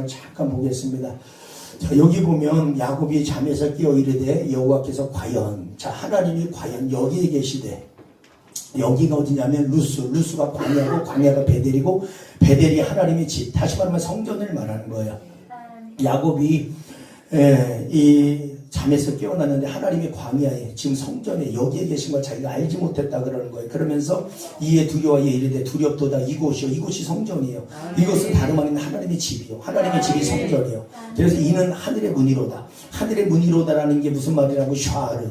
말씀을 잠깐 보겠습니다. 자, 여기 보면 야곱이 잠에서 깨어 이르되 여호와께서 과연, 자, 하나님이 과연 여기에 계시되, 여기가 어디냐면 루스가 광야고 광야가 베델이고 베델이 하나님의 집, 다시 말하면 성전을 말하는 거예요. 야곱이 이 잠에서 깨어났는데 하나님의 광야에, 지금 성전에 여기에 계신 걸 자기가 알지 못했다 그러는 거예요. 그러면서 이에 두려워에 이르되 두렵도다, 이곳이 성전이에요. 이곳은 다름 아닌 하나님의 집이요, 하나님의 집이 성전이요. 그래서 이는 하늘의 문이로다. 하늘의 문이로다라는 게 무슨 말이라고? 샤르,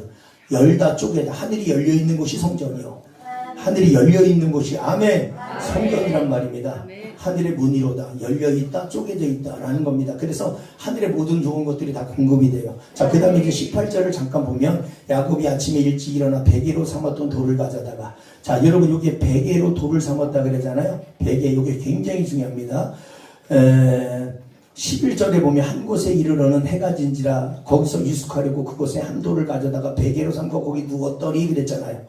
열다, 쪼개다. 하늘이 열려있는 곳이 성전이요, 하늘이 열려있는 곳이, 아멘, 성전이란 말입니다. 하늘의 문이로다, 열려있다, 쪼개져 있다 라는 겁니다. 그래서 하늘의 모든 좋은 것들이 다 공급이 돼요. 자, 그 다음에 이제 18절을 잠깐 보면 야곱이 아침에 일찍 일어나 베개로 삼았던 돌을 가져다가, 자, 여러분 여기에 베개로 돌을 삼았다 그러잖아요. 베개, 이게 굉장히 중요합니다. 11절에 보면 한 곳에 이르러는 해가 진지라 거기서 유숙하려고 그곳에 한 돌을 가져다가 베개로 삼고 거기 누웠더니 그랬잖아요.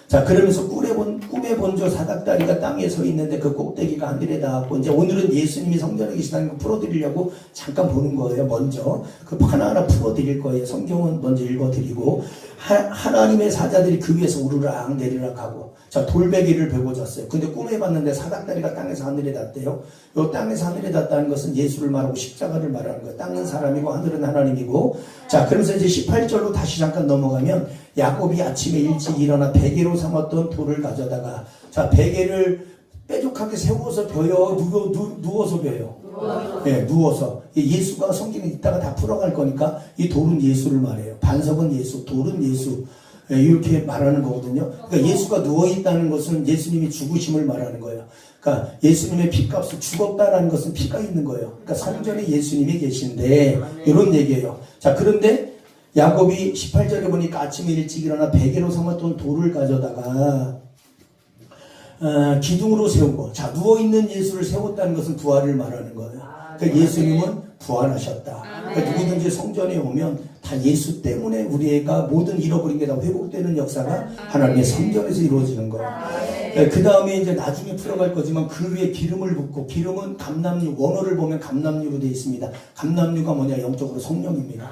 자, 그러면서 꿈에 본저 사닥다리가 땅에 서 있는데 그 꼭대기가 하늘에 닿았고, 이제 오늘은 예수님이 성전에 계시다는 걸 풀어드리려고 잠깐 보는 거예요. 먼저 그 하나하나 풀어드릴 거예요. 성경은 먼저 읽어드리고, 하나님의 사자들이 그 위에서 우르락 내리락 하고, 자, 돌베개를 베고 잤어요. 근데 꿈에 봤는데 사닥다리가 땅에서 하늘에 닿대요. 요 땅에서 하늘에 닿다는 것은 예수를 말하고 십자가를 말하는 거예요. 땅은 사람이고 하늘은 하나님이고. 자, 그러면서 이제 18절로 다시 잠깐 넘어가면 야곱이 아침에 일찍 일어나 베개로 삼았던 돌을 가져다가, 자, 베개를 뾰족하게 세워서 벼요, 누워서 벼요. 네, 누워서. 예수가 성경에 있다가 다 풀어갈 거니까 이 돌은 예수를 말해요. 반석은 예수, 돌은 예수, 이렇게 말하는 거거든요. 그러니까 예수가 누워있다는 것은 예수님이 죽으심을 말하는 거예요. 그러니까 예수님의 피값을, 죽었다라는 것은 피가 있는 거예요. 그러니까 성전에 예수님이 계신데, 이런 얘기예요. 자, 그런데 야곱이 18절에 보니까 아침에 일찍 일어나 베개로 삼았던 돌을 가져다가 기둥으로 세우고, 자, 누워있는 예수를 세웠다는 것은 부활을 말하는 거예요. 그러니까 예수님은 부활하셨다. 그러니까 누구든지 성전에 오면 다 예수 때문에 우리가 모든 잃어버린 게 다 회복되는 역사가 하나님의 성전에서 이루어지는 거예요. 그 다음에 이제 나중에 풀어갈 거지만 그 위에 기름을 붓고, 기름은 감람류, 원어를 보면 감람류로 되어 있습니다. 감람류가 뭐냐? 영적으로 성령입니다.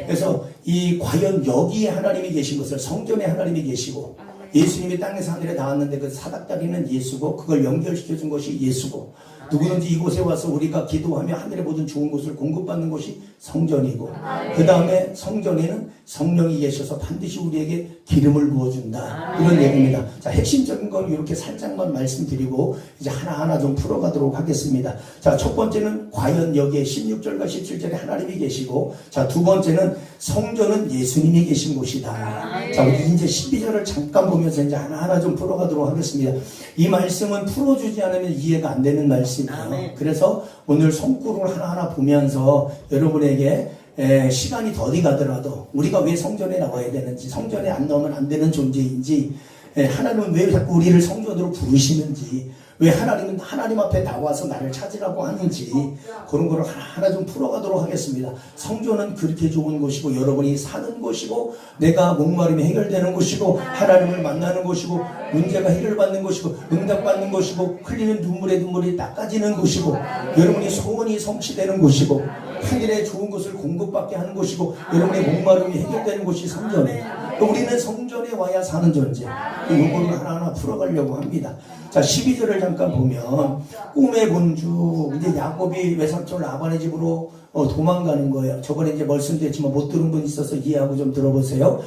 그래서 이 과연 여기에 하나님이 계신 것을, 성전에 하나님이 계시고 예수님이 땅에서 하늘에 닿았는데 그 사닥다리는 예수고 그걸 연결시켜준 것이 예수고, 누구든지 이곳에 와서 우리가 기도하며 하늘의 모든 좋은 것을 공급받는 것이 성전이고, 그 다음에 성전에는 성령이 계셔서 반드시 우리에게 기름을 부어준다, 이런 얘기입니다. 자, 핵심적인 건 이렇게 살짝만 말씀드리고 이제 하나하나 좀 풀어가도록 하겠습니다. 자, 첫 번째는 과연 여기에 16절과 17절에 하나님이 계시고, 자, 두 번째는 성전은 예수님이 계신 곳이다. 자, 우리 이제 12절을 잠깐 보면서 이제 하나하나 좀 풀어가도록 하겠습니다. 이 말씀은 풀어주지 않으면 이해가 안 되는 말씀이에요. 그래서 오늘 손구를 하나하나 보면서 여러분에게 시간이 더디 가더라도 우리가 왜 성전에 나와야 되는지, 성전에 안 나오면 안 되는 존재인지, 하나님은 왜 자꾸 우리를 성전으로 부르시는지, 왜 하나님은 하나님 앞에 나와서 나를 찾으라고 하는지, 그런 거를 하나하나 좀 풀어가도록 하겠습니다. 성전은 그렇게 좋은 곳이고 여러분이 사는 곳이고 내가 목마름이 해결되는 곳이고 하나님을 만나는 곳이고 문제가 해결받는 곳이고 응답받는 곳이고 흘리는 눈물이 닦아지는 곳이고 여러분이 소원이 성취되는 곳이고 하늘의 좋은 것을 공급받게 하는 곳이고 여러분의 목마름이 해결되는 곳이 성전이에요. 우리는 성전에 와야 사는 존재. 이거를 하나하나 풀어가려고 합니다. 자, 12절을 잠깐 보면 꿈에 본주, 이제 야곱이 외삼촌 라반의 집으로 도망가는 거예요. 저번에 이제 말씀드렸지만 못 들은 분 있어서 이해하고 좀 들어보세요.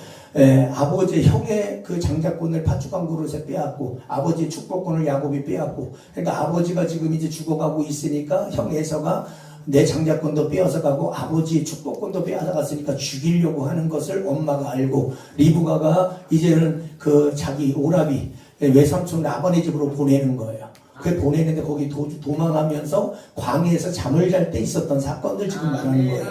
아버지 형의 그 장자권을 팥죽한 그릇에 빼앗고 아버지의 축복권을 야곱이 빼앗고, 그러니까 아버지가 지금 이제 죽어가고 있으니까 형 에서가 내 장자권도 빼앗아 가고 아버지의 축복권도 빼앗아 갔으니까 죽이려고 하는 것을 엄마가 알고 리브가가 이제는 그 자기 오라비 외삼촌 라반의 집으로 보내는 거예요. 그 보내는데 거기 도망하면서 광야에서 잠을 잘 때 있었던 사건들 지금 말하는 거예요.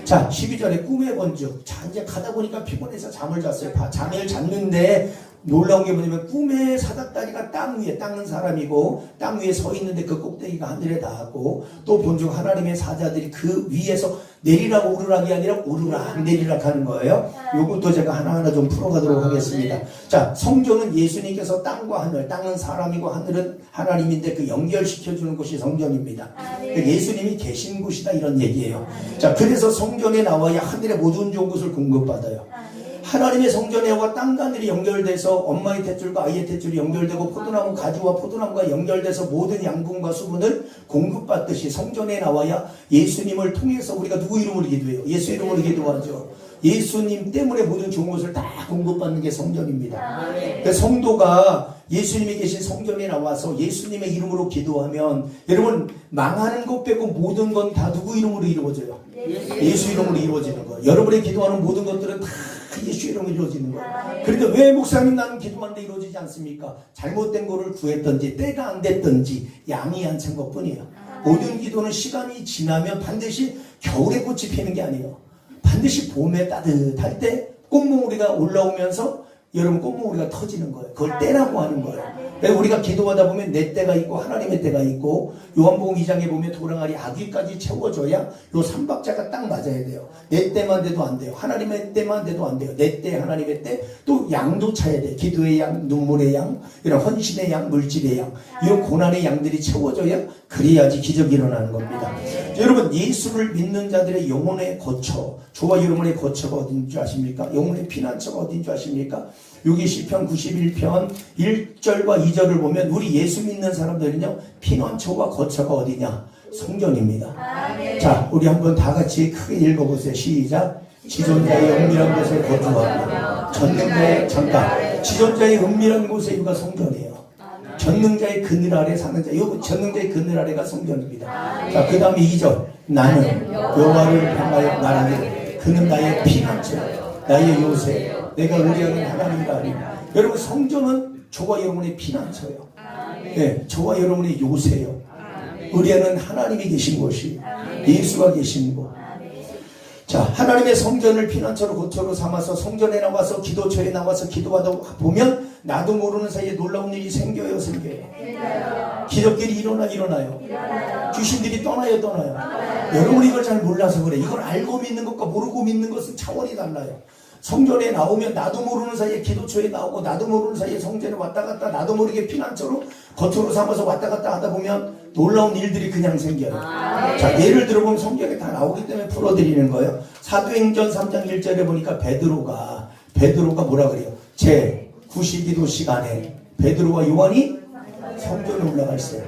자, 12절에 꿈에 본즉, 자, 이제 가다 보니까 피곤해서 잠을 잤어요. 잠을 잤는데 놀라운 게 뭐냐면 꿈의 사닥다리가 땅 위에, 땅은 사람이고 땅 위에 서 있는데 그 꼭대기가 하늘에 닿았고 또 본중 하나님의 사자들이 그 위에서 내리라고 오르락이 아니라 오르락 내리락 하는 거예요. 요것도 제가 하나하나 좀 풀어가도록 하겠습니다. 자, 성전은 예수님께서 땅과 하늘, 땅은 사람이고 하늘은 하나님인데 그 연결시켜주는 곳이 성전입니다. 예수님이 계신 곳이다 이런 얘기예요. 자, 그래서 성전에 나와야 하늘의 모든 좋은 것을 공급받아요. 하나님의 성전에와 땅과 하늘이 연결돼서 엄마의 탯줄과 아이의 탯줄이 연결되고 포도나무 가지와 포도나무가 연결돼서 모든 양분과 수분을 공급받듯이 성전에 나와야 예수님을 통해서 우리가 누구 이름으로 기도해요? 예수 이름으로 기도하죠. 예수님 때문에 모든 좋은 것을 다 공급받는 게 성전입니다. 그러니까 성도가 예수님이 계신 성전에 나와서 예수님의 이름으로 기도하면 여러분 망하는 것 빼고 모든 건 다 누구 이름으로 이루어져요? 예수 이름으로 이루어지는 거예요. 여러분의 기도하는 모든 것들은 다 예수 이름으로 이루어지는 거예요. 그런데 왜 목사님 나는 기도하는데 이루어지지 않습니까? 잘못된 거를 구했든지 때가 안 됐든지 양이 안 찬 것뿐이에요. 모든 기도는 시간이 지나면 반드시 겨울에 꽃이 피는 게 아니에요. 반드시 봄에 따뜻할 때 꽃몽우리가 올라오면서 여러분 꽃몽우리가 터지는 거예요. 그걸 때라고 하는 거예요. 그래서 우리가 기도하다 보면 내 때가 있고 하나님의 때가 있고 요한복음 2장에 보면 도랑아리 아귀까지 채워줘야 요 삼박자가 딱 맞아야 돼요. 내 때만 돼도 안 돼요. 하나님의 때만 돼도 안 돼요. 내 때, 하나님의 때, 또 양도 차야 돼. 기도의 양, 눈물의 양, 이런 헌신의 양, 물질의 양, 이런 고난의 양들이 채워져야 그래야지 기적이 일어나는 겁니다. 여러분 예수를 믿는 자들의 영혼의 거처, 저와 여러분의 거처가 어딘 줄 아십니까? 영혼의 피난처가 어딘 줄 아십니까? 여기 시편 91편 1절과 2절을 보면 우리 예수 믿는 사람들은요 피난처와 거처가 어디냐? 성전입니다. 자, 우리 한번 다 같이 크게 읽어보세요. 시작. 지존자의 은밀한 곳에 거주하며 전능자의 잠깐 지존자의 은밀한 곳에 이가 성전이에요. 전능자의 그늘 아래 사는 자, 이 전능자의 그늘 아래가 성전입니다. 자, 그 다음에 2절. 나는 여호와를 향하여 말하기를 그는 나의 피난처, 나의 요새, 내가 의뢰하는 하나님이라 하니. 여러분 성전은 저와 여러분의 피난처예요. 네, 저와 여러분의 요새예요. 의뢰하는 하나님이 계신 곳이 예수가 계신 곳. 자, 하나님의 성전을 피난처로 거처로 삼아서 성전에 나와서 기도처에 나와서 기도하다 보면 나도 모르는 사이에 놀라운 일이 생겨요. 기적들이 일어나요. 귀신들이 떠나요. 여러분이 이걸 잘 몰라서 그래. 이걸 알고 믿는 것과 모르고 믿는 것은 차원이 달라요. 성전에 나오면 나도 모르는 사이에 기도처에 나오고 나도 모르는 사이에 성전에 왔다 갔다 나도 모르게 피난처로 거처로 삼아서 왔다 갔다 하다 보면 놀라운 일들이 그냥 생겨요. 자, 예를 들어보면 성경에 다 나오기 때문에 풀어드리는 거예요. 사도행전 3장 1절에 보니까 베드로가 뭐라 그래요? 제 9시기도 시간에 베드로와 요한이 성전에 올라가 있어요.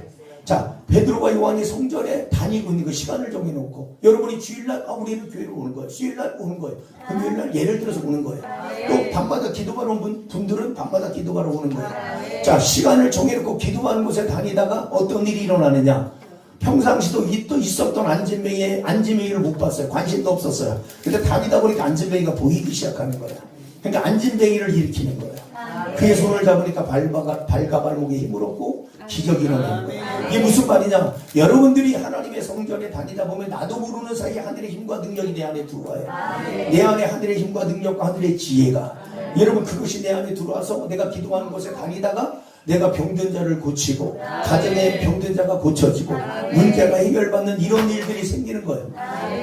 자, 베드로와 요한이 성전에 다니고 있는 그 시간을 정해놓고 여러분이 주일날 우리는 교회로 오는 거예요. 수요일날 오는 거예요. 금요일날 예를 들어서 오는 거예요. 또 밤마다 기도하러 온 분들은 밤마다 기도하러 오는 거예요. 자, 시간을 정해놓고 기도하는 곳에 다니다가 어떤 일이 일어나느냐. 평상시도 또 있었던 안진뱅이를 못 봤어요. 관심도 없었어요. 근데 다니다 보니까 안진뱅이가 보이기 시작하는 거예요. 그러니까 안진뱅이를 일으키는 거예요. 그의 손을 잡으니까 발과 발목에 힘을 얻고 기적이 일어나는 거예요. 이게 무슨 말이냐? 여러분들이 하나님의 성전에 다니다 보면 나도 모르는 사이에 하늘의 힘과 능력이 내 안에 들어와요. 내 안에 하늘의 힘과 능력과 하늘의 지혜가 여러분 그것이 내 안에 들어와서 내가 기도하는 곳에 다니다가 내가 병든 자를 고치고 가정에 병든 자가 고쳐지고 문제가 해결받는 이런 일들이 생기는 거예요.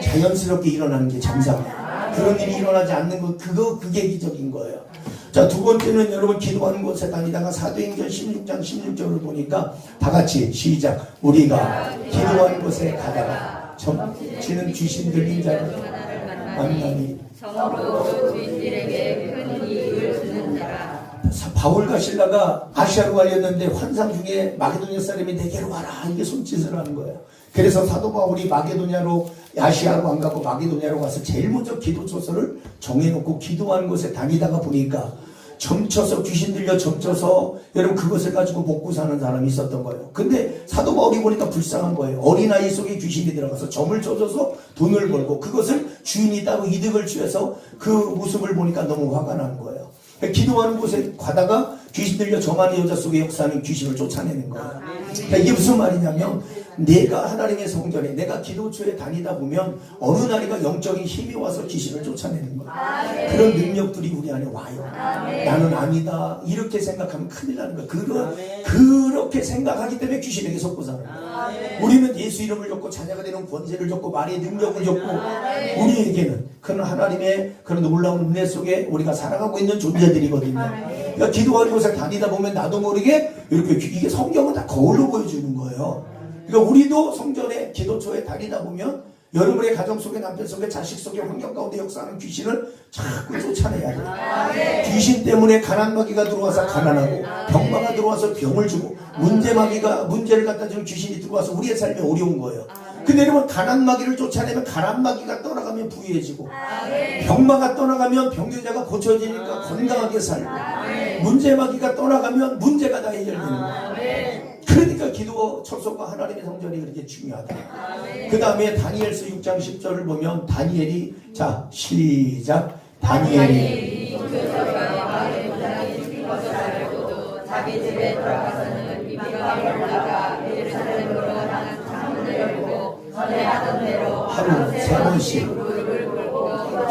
자연스럽게 일어나는 게 정상이에요. 그런 일이 일어나지 않는 것 그게 기적인 거예요. 자, 두 번째는 여러분 기도하는 곳에 다니다가 사도행전 16장 16절을 보니까 다 같이 시작. 우리가 기도하는 곳에 가다가 점치는 귀신 들린 자를 만나니 성으로 주인들에게 큰 이익을 주는 자라. 바울과 실라가 아시아로 가려는데 환상 중에 마게도냐 사람이 내게로 와라 이게 손짓을 하는 거예요. 그래서 사도 바울이 마게도냐로 아시아로 안 가고 마게도냐로 가서 제일 먼저 기도 초서를 정해놓고 기도하는 곳에 다니다가 보니까 점쳐서 귀신 들려 점쳐서 여러분 그것을 가지고 먹고 사는 사람이 있었던 거예요. 근데 사도 바울이 보니까 불쌍한 거예요. 어린아이 속에 귀신이 들어가서 점을 쳐줘서 돈을 벌고 그것을 주인이 따로 이득을 취해서 그 모습을 보니까 너무 화가 난 거예요. 기도하는 곳에 가다가 귀신 들려 점하는 여자 속에 역사하는 귀신을 쫓아내는 거예요. 그러니까 이게 무슨 말이냐면 내가 하나님의 성전에 내가 기도처에 다니다 보면 어느 날인가 영적인 힘이 와서 귀신을 쫓아내는 거야. 그런 능력들이 우리 안에 와요. 나는 아니다 이렇게 생각하면 큰일 나는 거야. 그렇게 생각하기 때문에 귀신에게 속고 살아요. 우리는 예수 이름을 줬고 자녀가 되는 권세를 줬고 말의 능력을 줬고 우리에게는 그런 하나님의 그런 놀라운 은혜 속에 우리가 살아가고 있는 존재들이거든요. 그러니까 기도하는 곳에 다니다 보면 나도 모르게 이렇게 이게 성경은 다 거울로 보여주는 거예요. 그러니까 우리도 성전에 기도처에 다니다 보면 여러분의 가정 속에 남편 속에 자식 속에 환경 가운데 역사하는 귀신을 자꾸 쫓아내야 돼요. 귀신 때문에 가난마귀가 들어와서 가난하고 병마가 들어와서 병을 주고 문제를 갖다 주는 귀신이 들어와서 우리의 삶에 어려운 거예요. 근데 여러분 가난마귀를 쫓아내면 가난마귀가 떠나가면 부유해지고 병마가 떠나가면 병자가 고쳐지니까 건강하게 살고 문제마귀가 떠나가면 문제가 다 해결되는 거예요. 그러니까 기도 철소가 하나님의 성전이 그렇게 중요하다. 그 다음에 다니엘서 6장 10절을 보면 다니엘이 자 시작 다니엘이 자기 집에 돌아가서는 비가 올라가 예루살렘으로 향한 창문을 열고 전에 하던 대로 하루 3번씩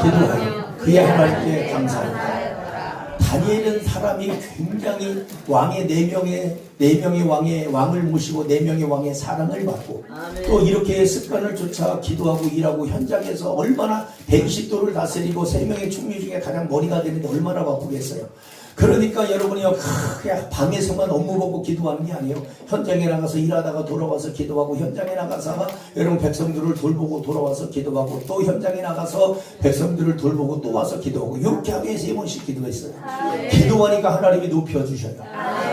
기도하여 그의 하나님께 감사합니다. 다니엘은 사람이 굉장히 왕의 4명의 왕을 모시고 4명의 왕의 사랑을 받고 또 이렇게 습관을 쫓아 기도하고 일하고 현장에서 얼마나 120도를 다스리고 3명의 총리 중에 가장 머리가 되는데 얼마나 바쁘겠어요. 그러니까 여러분이요 그냥 방에서만 업무 보고 기도하는 게 아니에요. 현장에 나가서 일하다가 돌아와서 기도하고 현장에 나가서 여러분 백성들을 돌보고 돌아와서 기도하고 또 현장에 나가서 백성들을 돌보고 또 와서 기도하고 이렇게 하루에 3번씩 기도했어요. 기도하니까 하나님이 높여주셔요.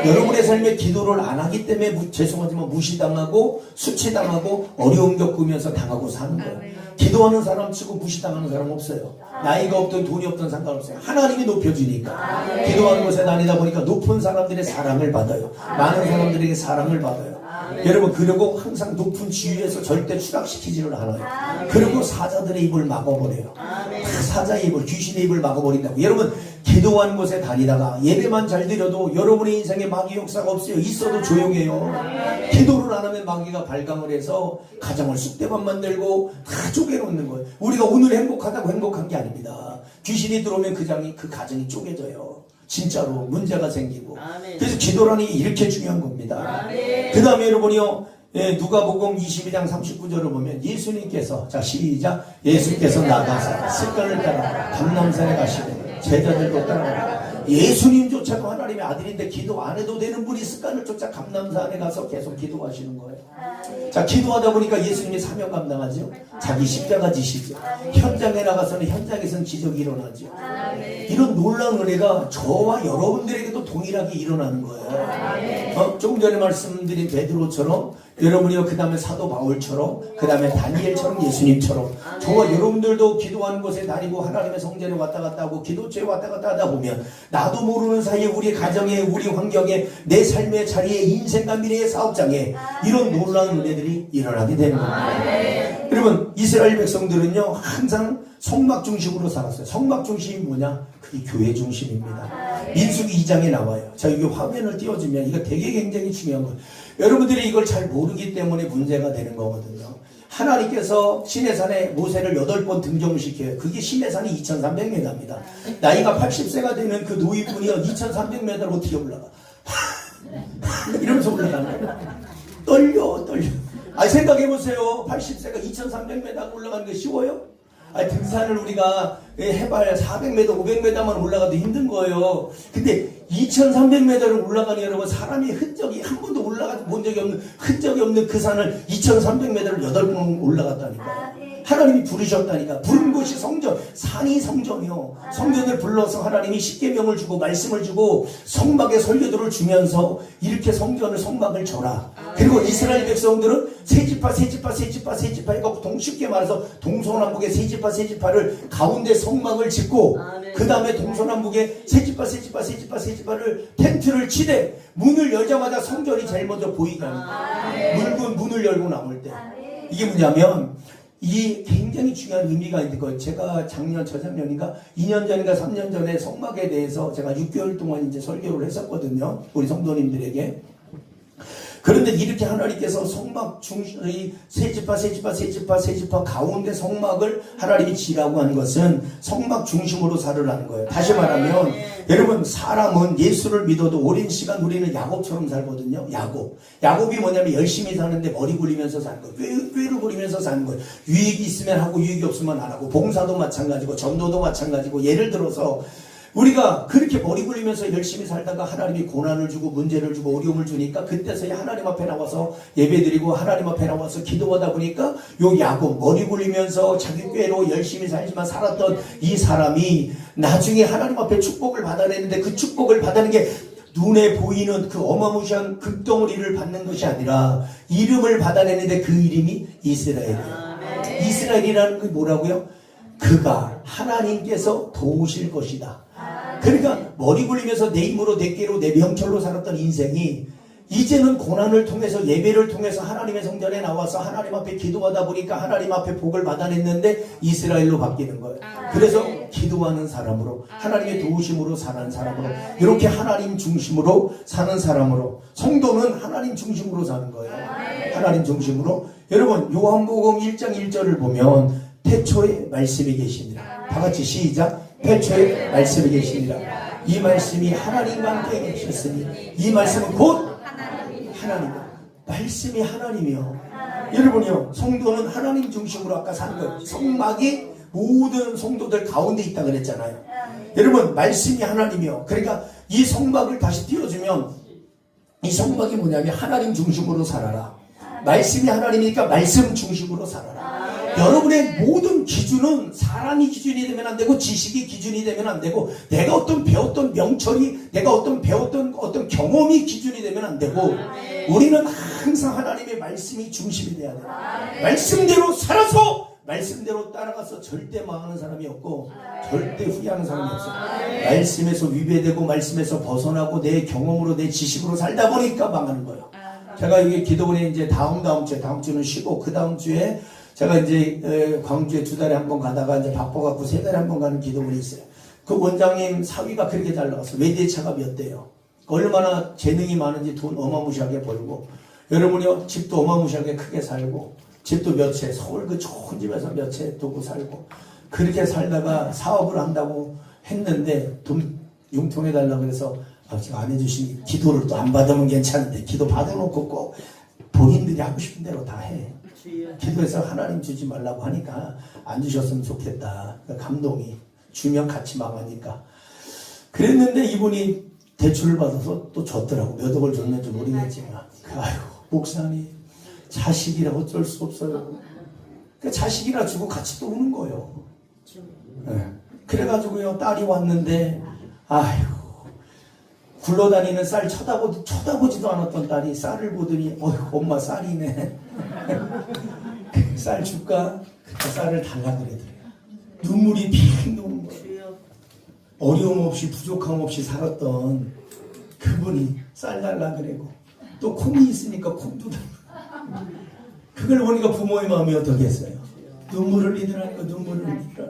여러분의 삶에 기도를 안 하기 때문에 죄송하지만 무시당하고 수치당하고 어려움 겪으면서 당하고 사는 거예요. 기도하는 사람 치고 무시당하는 사람 없어요. 나이가 없든 돈이 없든 상관없어요. 하나님이 높여주니까. 기도하는 곳에 다니다 보니까 높은 사람들의 사랑을 받아요. 많은 사람들에게 사랑을 받아요. 여러분 그리고 항상 높은 지위에서 절대 추락시키지를 않아요. 그리고 사자들의 입을 막아버려요. 사자의 입을 귀신의 입을 막아버린다고. 여러분 기도하는 곳에 다니다가 예배만 잘 드려도 여러분의 인생에 마귀 역사가 없어요. 있어도 조용해요. 기도를 안 하면 마귀가 발광을 해서 가정을 쑥대만 만들고 다 쪼개놓는 거예요. 우리가 오늘 행복하다고 행복한 게 아닙니다. 귀신이 들어오면 그 가정이 쪼개져요. 진짜로 문제가 생기고. 그래서 기도라는 게 이렇게 중요한 겁니다. 그 다음에 여러분이요 누가복음 22장 39절을 보면 예수님께서 자 시작 예수께서 나가사 습관을 따라 감람산에 가시고 제자들도 따라가라. 예수님조차도 하나님의 아들인데 기도 안 해도 되는 분이 습관을 쫓아 감람산에 가서 계속 기도하시는 거예요. 자 기도하다 보니까 예수님이 사명 감당하죠. 자기 십자가 지시죠. 현장에 나가서는 현장에서는 기적이 일어나죠. 이런 놀라운 은혜가 저와 여러분들에게도 동일하게 일어나는 거예요. 조금 전에 말씀드린 베드로처럼 여러분이요 그 다음에 사도 바울처럼 그 다음에 다니엘처럼 예수님처럼 저와 여러분들도 기도하는 곳에 다니고 하나님의 성전에 왔다 갔다 하고 기도처에 왔다 갔다 하다 보면 나도 모르는 사이에 우리 가정에 우리 환경에 내 삶의 자리에 인생과 미래의 사업장에 이런 놀라운 은혜들이 일어나게 되는 겁니다. 여러분 이스라엘 백성들은요 항상 성막 중심으로 살았어요. 성막 중심이 뭐냐? 그게 교회 중심입니다. 민수기 2장에 나와요. 자 여기 화면을 띄워주면 이거 되게 굉장히 중요한 거예요. 여러분들이 이걸 잘 모르기 때문에 문제가 되는 거거든요. 하나님께서 시내산에 모세를 8번 등정시켜요. 그게 시내산이 2300m입니다. 나이가 80세가 되는 그 노인분이요 2300m를 어떻게 올라가? 이러면서 올라가는 거예요. 떨려. 생각해보세요. 80세가 2300m 올라가는 게 쉬워요? 등산을 우리가 해봐야 400m, 500m만 올라가도 힘든 거예요. 근데 2300m를 올라가는 여러분 사람의 흔적이 한 번도 본 적이 없는 흔적이 없는 그 산을 2300m를 8번 올라갔다니까. 하나님이 부르셨다니까. 부른 곳이 성전, 산이 성전이요. 성전을 불러서 하나님이 십계명을 주고 말씀을 주고 성막의 설교들을 주면서 이렇게 성막을 줘라. 그리고 이스라엘 백성들은 세지파 해갖고 쉽게 말해서 동서남북의 세지파를 가운데 성막을 짓고 그 다음에 동서남북에 세지파를 텐트를 치되 문을 열자마자 성전이 제일 먼저 보이게 하는 거예요. 문을 열고 나올 때 이게 뭐냐면 이 굉장히 중요한 의미가 있는 거예요. 제가 저작년인가 2년 전인가 3년 전에 성막에 대해서 제가 6개월 동안 이제 설교를 했었거든요. 우리 성도님들에게. 그런데 이렇게 하나님께서 성막 중심의 세 지파 가운데 성막을 하나님이 지라고 하는 것은 성막 중심으로 살으라는 거예요. 다시 말하면 여러분, 사람은 예수를 믿어도 오랜 시간 우리는 야곱처럼 살거든요. 야곱이 뭐냐면 열심히 사는데 머리 굴리면서 사는 거예요. 꾀를 부리면서 사는 거예요. 유익이 있으면 하고 유익이 없으면 안 하고, 봉사도 마찬가지고 전도도 마찬가지고. 예를 들어서 우리가 그렇게 머리 굴리면서 열심히 살다가 하나님이 고난을 주고 문제를 주고 어려움을 주니까 그때서야 하나님 앞에 나와서 예배드리고 하나님 앞에 나와서 기도하다 보니까 요 야곱, 머리 굴리면서 자기 꾀로 열심히 살지만 살았던 이 사람이 나중에 하나님 앞에 축복을 받아내는데, 그 축복을 받아낸 게 눈에 보이는 그 어마무시한 금덩어리를 받는 것이 아니라 이름을 받아내는데 그 이름이 이스라엘이에요. 이스라엘이라는 게 뭐라고요? 그가 하나님께서 도우실 것이다. 그러니까 머리 굴리면서 내 힘으로 내 꾀로 내 명철로 살았던 인생이 이제는 고난을 통해서 예배를 통해서 하나님의 성전에 나와서 하나님 앞에 기도하다 보니까 하나님 앞에 복을 받아냈는데 이스라엘로 바뀌는 거예요. 그래서 기도하는 사람으로, 하나님의 도우심으로 사는 사람으로, 이렇게 하나님 중심으로 사는 사람으로, 성도는 하나님 중심으로 사는 거예요. 하나님 중심으로. 여러분, 요한복음 1장 1절을 보면 태초에 말씀이 계십니다. 다 같이 시작. 태초에 말씀이 계십니다. 이 말씀이 하나님과 함께 계셨으니 이 말씀은 곧 하나님. 말씀이 하나님이요. 여러분요, 성도는 하나님 중심으로 아까 사는 거예요. 성막이 모든 성도들 가운데 있다 그랬잖아요. 여러분, 말씀이 하나님이요. 그러니까 이 성막을 다시 띄워주면 이 성막이 뭐냐면 하나님 중심으로 살아라. 말씀이 하나님이니까 말씀 중심으로 살아라. 여러분의 모든 기준은 사람이 기준이 되면 안 되고, 지식이 기준이 되면 안 되고, 내가 어떤 배웠던 명철이, 내가 어떤 배웠던 어떤 경험이 기준이 되면 안 되고, 우리는 항상 하나님의 말씀이 중심이 돼야 돼요. 말씀대로 살아서 말씀대로 따라가서 절대 망하는 사람이 없고 절대 후회하는 사람이 없어요. 말씀에서 위배되고 말씀에서 벗어나고 내 경험으로 내 지식으로 살다 보니까 망하는 거예요. 제가 여기 기도원에 이제 다음 주는 쉬고 그 다음 주에 제가 이제 광주에 2달에 한 번 가다가 이제 바빠갖고 3달에 한 번 가는 기도원이 있어요. 그 원장님 사위가 그렇게 잘 나갔어. 외제차가 몇 대요. 얼마나 재능이 많은지 돈 어마무시하게 벌고, 여러분이요, 집도 어마무시하게 크게 살고, 집도 몇 채, 서울 그 좋은 집에서 몇 채 두고 살고, 그렇게 살다가 사업을 한다고 했는데 돈 융통해달라고 해서 아버지가 안 해주시니 기도를 또 안 받으면 괜찮은데, 기도 받아놓고 꼭 본인들이 하고 싶은 대로 다 해. 기도해서 하나님 주지 말라고 하니까 안 주셨으면 좋겠다. 감동이. 주면 같이 망하니까. 그랬는데 이분이 대출을 받아서 또 줬더라고. 몇 억을 줬는지 모르겠지만. 아이고, 목사님, 자식이라 어쩔 수 없어요. 그 자식이라 주고 같이 또 우는 거예요. 네. 그래가지고요, 딸이 왔는데, 아이고, 굴러다니는 쌀 쳐다보지도 않았던 딸이 쌀을 보더니, 어휴, 엄마 쌀이네. 쌀 줄까? 그때 쌀을 달라 그러더래요. 눈물이 핑 도는 거예요. 어려움 없이 부족함 없이 살았던 그분이 쌀 달라 그래고, 또 콩이 있으니까 콩도 달라. 그걸 보니까 부모의 마음이 어떻겠어요? 눈물을 흘리더라니까. 눈물을 흘리더라.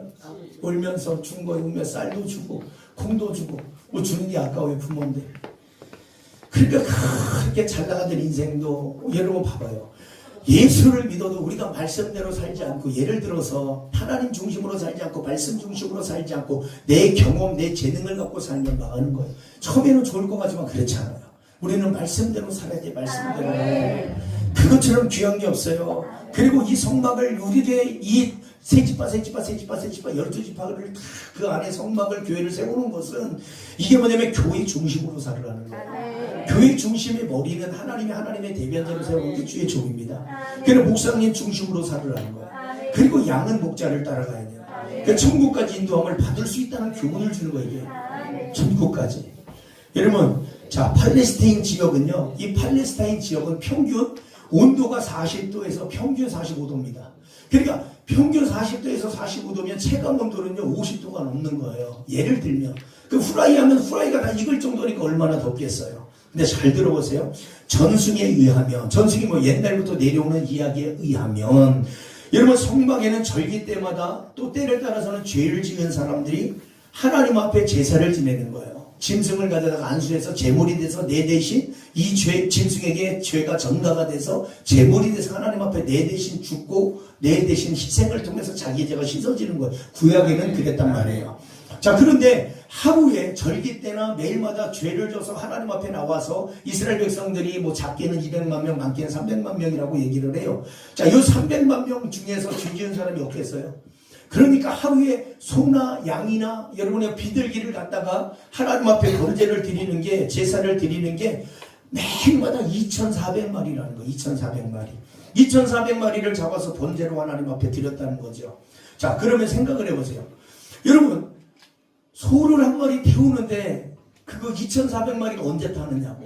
울면서 준 거에 울며 쌀도 주고 콩도 주고, 뭐 주는 게 아까워요, 부모인데. 그러니까 그렇게 잘 나가던 인생도, 여러분 봐봐요. 예수를 믿어도 우리가 말씀대로 살지 않고, 예를 들어서 하나님 중심으로 살지 않고 말씀 중심으로 살지 않고 내 경험, 내 재능을 갖고 살면 망하는 거예요. 처음에는 좋을 것 같지만 그렇지 않아요. 우리는 말씀대로 살아야 돼. 말씀대로. 그것처럼 귀한 게 없어요. 그리고 이 성막을 우리의 이 세 지파 12지파를 다 그 안에 성막을, 교회를 세우는 것은 이게 뭐냐면 교회 중심으로 살으라는 거예요. 교회 중심의 머리는 하나님의 대변자로 세우는 게 주의 종입니다. 그래서 목사님 중심으로 살으라는 거예요. 그리고 양은 목자를 따라가야 돼요. 그러니까 천국까지 인도함을 받을 수 있다는 교훈을 주는 거예요. 이게. 천국까지. 여러분, 자, 팔레스타인 지역은요, 이 팔레스타인 지역은 평균 온도가 40도에서 평균 45도입니다. 그러니까 평균 40도에서 45도면 체감 온도는요 50도가 넘는 거예요. 예를 들면 그 후라이 하면 후라이가 다 익을 정도니까 얼마나 덥겠어요. 근데 잘 들어보세요. 전승에 의하면, 전승이 뭐 옛날부터 내려오는 이야기에 의하면, 여러분 성막에는 절기 때마다 또 때를 따라서는 죄를 지은 사람들이 하나님 앞에 제사를 지내는 거예요. 짐승을 가져다가 안수해서 제물이 돼서 내 대신 이 짐승에게 죄가 전가가 돼서 제물이 돼서 하나님 앞에 내 대신 죽고 내 대신 희생을 통해서 자기 죄가 씻어지는 거예요. 구약에는 그랬단 말이에요. 자, 그런데 하루에 절기 때나 매일마다 죄를 져서 하나님 앞에 나와서 이스라엘 백성들이 뭐 작게는 200만 명, 많게는 300만 명이라고 얘기를 해요. 자, 이 300만 명 중에서 죄 지은 사람이 없겠어요? 그러니까 하루에 소나 양이나 여러분의 비둘기를 갖다가 하나님 앞에 번제를 드리는 게, 제사를 드리는 게 매일마다 2,400마리라는 거예요. 2,400마리. 2,400마리를 잡아서 번제로 하나님 앞에 드렸다는 거죠. 자, 그러면 생각을 해보세요. 여러분, 소를 한 마리 태우는데 그거 2,400마리가 언제 타느냐고.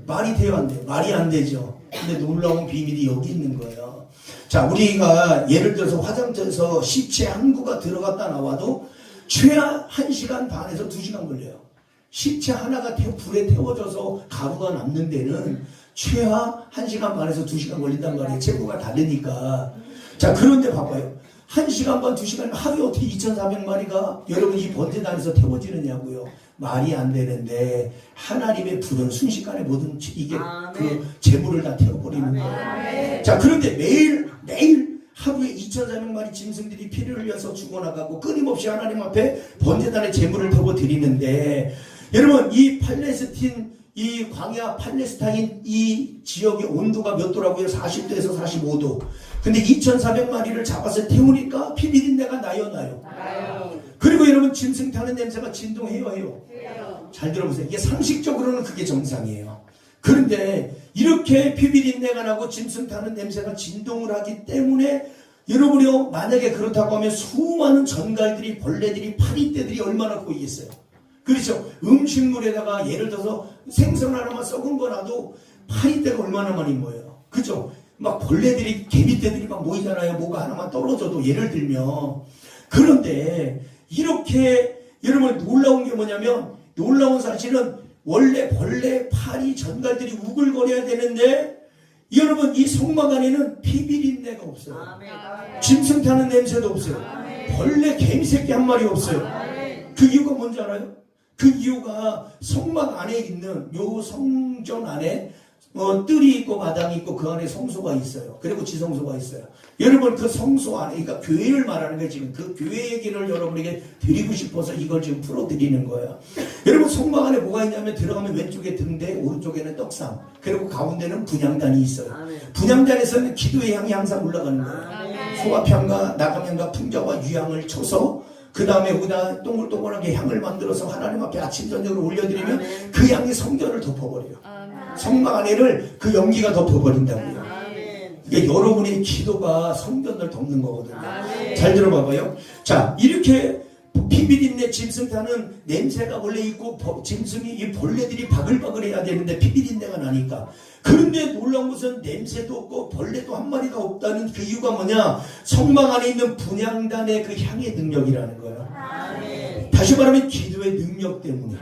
말이 돼요, 안 돼요? 말이 안 되죠. 근데 놀라운 비밀이 여기 있는 거예요. 자, 우리가 예를 들어서 화장터에서 시체 한 구가 들어갔다 나와도 최하 1시간 반에서 2시간 걸려요. 시체 하나가 불에 태워져서 가루가 남는 데는 최하 1시간 반에서 2시간 걸린단 말이에요. 체구가 다르니까. 자, 그런데 봐봐요. 1시간 반, 2시간, 하루에 어떻게 2,400마리가 여러분 이 번제단에서 태워지느냐고요. 말이 안 되는데 하나님의 불은 순식간에 모든 이게 그 재물을 다 태워버리는 거예요. 자, 그런데 매일 하루에 2,400마리 짐승들이 피를 흘려서 죽어나가고 끊임없이 하나님 앞에 번제단의 재물을 태워 드리는데, 여러분 이 팔레스틴, 이 광야 팔레스타인 이 지역의 온도가 몇 도라고요? 40도에서 45도. 근데 2,400마리를 잡아서 태우니까 피비린내가 나요? 나요. 그리고 여러분 짐승 타는 냄새가 진동해요? 해요? 잘 들어보세요. 이게 상식적으로는 그게 정상이에요. 그런데 이렇게 피비린내가 나고 짐승 타는 냄새가 진동을 하기 때문에 여러분이요, 만약에 그렇다고 하면 수많은 전갈들이, 벌레들이, 파리떼들이 얼마나 꼬이겠어요. 그렇죠. 음식물에다가 예를 들어서 생선 하나만 썩은 거라도 파리떼가 얼마나 많이 모여요. 그죠? 막 벌레들이, 개미떼들이 막 모이잖아요. 뭐가 하나만 떨어져도 예를 들면. 그런데 이렇게 여러분 놀라운 게 뭐냐면, 놀라운 사실은 원래 벌레, 파리, 전갈들이 우글거려야 되는데 여러분 이 성막 안에는 피비린내가 없어요. 짐승 타는 냄새도 없어요. 벌레, 개미새끼 한 마리 없어요. 그 이유가 뭔지 알아요? 그 이유가 성막 안에 있는 요 성전 안에 뜰이 있고 마당이 있고 그 안에 성소가 있어요. 그리고 지성소가 있어요. 여러분 그 성소 안에, 그러니까 교회를 말하는 거예요. 지금 그 교회 얘기를 여러분에게 드리고 싶어서 이걸 지금 풀어드리는 거예요. 여러분 성막 안에 뭐가 있냐면 들어가면 왼쪽에 등대, 오른쪽에는 떡상, 그리고 가운데는 분향단이 있어요. 분향단에서는 기도의 향이 항상 올라가는 거예요. 소화편과 나감향과 풍자와 유향을 쳐서 그 다음에 여기다 동글동글하게 향을 만들어서 하나님 앞에 아침 저녁으로 올려드리면 그 향이 성전을 덮어버려요. 성막 안에를 그 연기가 덮어버린다고요. 이게 여러분의 기도가 성전을 덮는 거거든요. 잘 들어봐봐요. 자, 이렇게 피비린내, 짐승 타는 냄새가 원래 있고 짐승이, 이 벌레들이 바글바글해야 되는데 피비린내가 나니까. 그런데 놀라운 것은 냄새도 없고 벌레도 한 마리가 없다는 그 이유가 뭐냐? 성막 안에 있는 분향단의 그 향의 능력이라는 거예요. 다시 말하면 기도의 능력 때문에.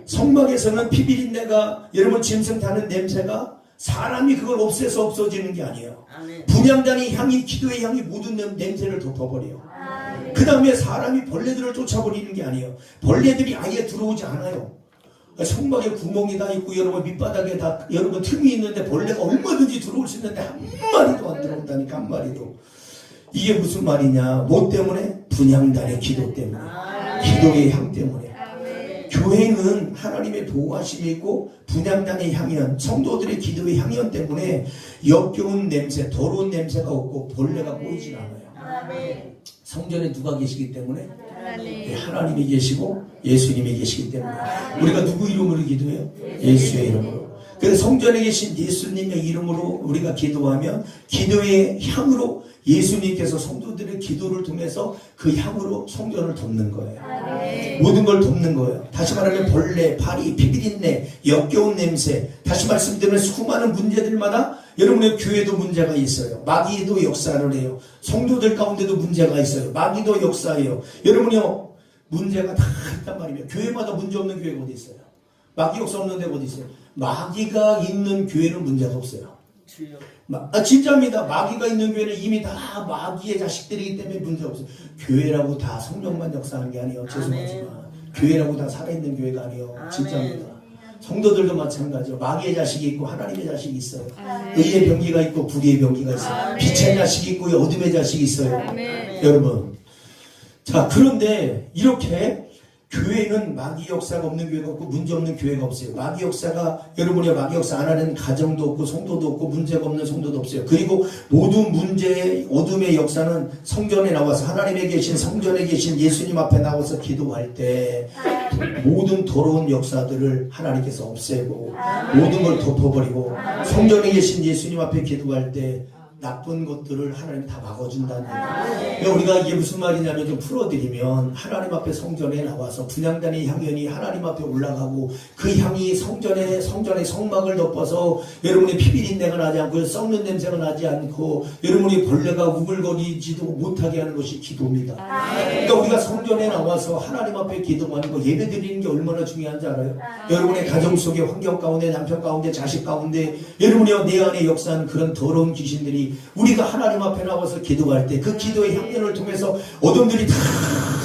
성막에서는 피비린내가, 여러분 짐승 타는 냄새가 사람이 그걸 없애서 없어지는 게 아니에요. 분향단의 향이, 기도의 향이 모든 냄새를 덮어버려요. 그 다음에 사람이 벌레들을 쫓아버리는 게 아니에요. 벌레들이 아예 들어오지 않아요. 성막에 구멍이 다 있고 여러분 밑바닥에 다 여러분 틈이 있는데 벌레가 얼마든지 들어올 수 있는데 한 마리도 안 들어온다니까. 한 마리도. 이게 무슨 말이냐? 뭐 때문에? 분향단의 기도 때문에. 기도의 향 때문에. 교회는 하나님의 보호하심이 있고 분향단의 향연, 성도들의 기도의 향연 때문에 역겨운 냄새, 더러운 냄새가 없고 벌레가 보이질 않아요. 성전에 누가 계시기 때문에? 하나님이 계시고 예수님이 계시기 때문에. 우리가 누구 이름으로 기도해요? 예수의 이름으로. 그래서 성전에 계신 예수님의 이름으로 우리가 기도하면 기도의 향으로 예수님께서 성도들의 기도를 통해서 그 향으로 성전을 덮는 거예요. 모든 걸 덮는 거예요. 다시 말하면 벌레, 파리, 피비린내, 역겨운 냄새, 다시 말씀드리면 수많은 문제들마다 여러분의 교회도 문제가 있어요. 마귀도 역사를 해요. 성도들 가운데도 문제가 있어요. 마귀도 역사해요. 여러분이요, 문제가 다 있단 말이에요. 교회마다 문제 없는 교회가 어디 있어요? 마귀 역사 없는 데가 어디 있어요? 마귀가 있는 교회는 문제가 없어요. 진짜입니다. 마귀가 있는 교회는 이미 다 마귀의 자식들이기 때문에 문제 없어요. 교회라고 다 성령만 역사하는 게 아니에요. 죄송하지만 교회라고 다 살아있는 교회가 아니에요. 진짜입니다. 성도들도 마찬가지요. 마귀의 자식이 있고 하나님의 자식이 있어요. 의의 병기가 있고 불의의 병기가 있어요. 빛의 자식이 있고 어둠의 자식이 있어요. 여러분, 자, 그런데 이렇게 교회는 마귀 역사가 없는 교회가 없고 문제 없는 교회가 없어요. 마귀 역사가, 여러분이 마귀 역사 안 하는 가정도 없고 성도도 없고 문제가 없는 성도도 없어요. 그리고 모든 문제의 어둠의 역사는 성전에 나와서 하나님에 계신 성전에 계신 예수님 앞에 나와서 기도할 때 모든 더러운 역사들을 하나님께서 없애고 모든 걸 덮어버리고 성전에 계신 예수님 앞에 기도할 때 나쁜 것들을 하나님이 다 막아준다는 거예요. 그러니까 우리가 이게 무슨 말이냐면 좀 풀어드리면 하나님 앞에 성전에 나와서 분향단의 향연이 하나님 앞에 올라가고 그 향이 성전의 성막을 덮어서 여러분의 피비린내가 나지 않고 썩는 냄새가 나지 않고 여러분이 벌레가 우글거리지도 못하게 하는 것이 기도입니다. 그러니까 우리가 성전에 나와서 하나님 앞에 기도하는 거 예배 드리는 게 얼마나 중요한지 알아요? 여러분의 가정 속의 환경 가운데 남편 가운데 자식 가운데 여러분이 내 안에 역사한 그런 더러운 귀신들이 우리가 하나님 앞에 나와서 기도할 때 그 기도의 향연을 통해서 어둠들이 다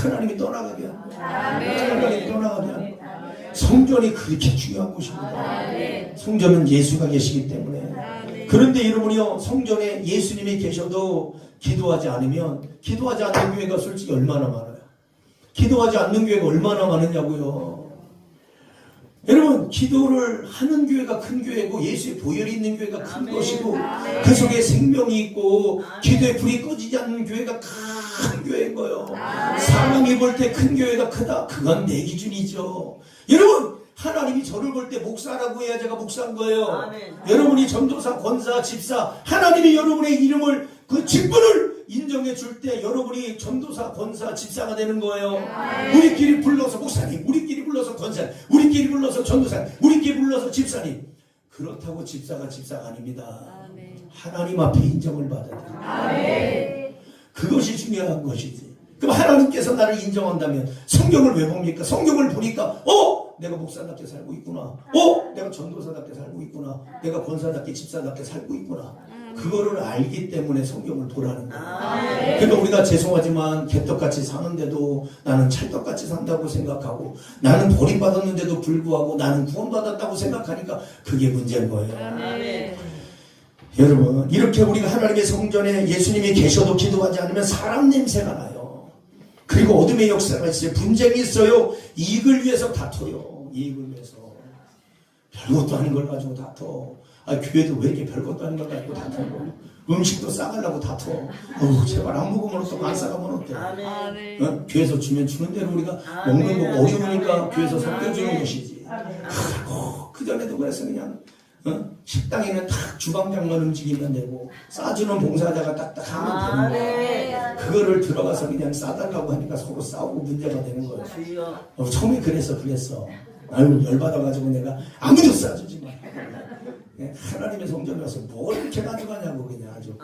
하나님이 떠나가게 합니다. 하나님이 떠나가게 합니다. 성전이 그렇게 중요한 곳입니다. 성전은 예수가 계시기 때문에. 그런데 여러분이요, 성전에 예수님이 계셔도 기도하지 않으면, 기도하지 않는 교회가 솔직히 얼마나 많아요. 기도하지 않는 교회가 얼마나 많으냐고요. 여러분, 기도를 하는 교회가 큰 교회고 예수의 보혈이 있는 교회가 큰 것이고 그 속에 생명이 있고 기도에 불이 꺼지지 않는 교회가 큰 교회인 거예요. 사람이 볼 때 큰 교회가 크다, 그건 내 기준이죠. 여러분, 하나님이 저를 볼 때 목사라고 해야 제가 목사인 거예요. 여러분이 전도사, 권사, 집사, 하나님이 여러분의 이름을, 그 직분을 인정해 줄 때 여러분이 전도사, 권사, 집사가 되는 거예요. 우리끼리 불러서 목사님, 우리끼리 불러서 권사님, 우리끼리 불러서 전도사님, 우리끼리 불러서 집사님. 그렇다고 집사가 아닙니다. 하나님 앞에 인정을 받아야 돼요. 그것이 중요한 것이지. 그럼 하나님께서 나를 인정한다면 성경을 왜 봅니까? 성경을 보니까 내가 목사답게 살고 있구나. 내가 전도사답게 살고 있구나. 내가 권사답게 집사답게 살고 있구나. 그거를 알기 때문에 성경을 보라는 거예요. 그러니까 우리가 죄송하지만 개떡같이 사는데도 나는 찰떡같이 산다고 생각하고 나는 버림받았는데도 불구하고 나는 구원받았다고 생각하니까 그게 문제인 거예요. 여러분, 이렇게 우리가 하나님의 성전에 예수님이 계셔도 기도하지 않으면 사람 냄새가 나요. 그리고 어둠의 역사가 있어요. 분쟁이 있어요. 이익을 위해서 다퉈요. 이익을 위해서. 별것도 아닌 걸 가지고 다퉈. 교회도 왜 이렇게 별것도 아닌 걸 가지고 다투고 음식도 싸가려고 다투. 제발 안 먹으면 어떡해, 안 싸가면 어때? 교회에서 주면 주는 대로 우리가 먹는 거 어려우니까 교회에서 섞여주는 것이지. 그 전에도 그래서 그냥 식당에는 딱 주방장만 움직이면 되고 싸주는 봉사자가 딱딱 하면 되는 거예요. 그거를 들어가서 그냥 싸달라고 하니까 서로 싸우고 문제가 되는 거예요. 처음에 그랬어. 열받아가지고 내가 아무도 싸주지 마. 하나님의 성전에 와서 뭘 이렇게 가져가냐고 그냥 아주.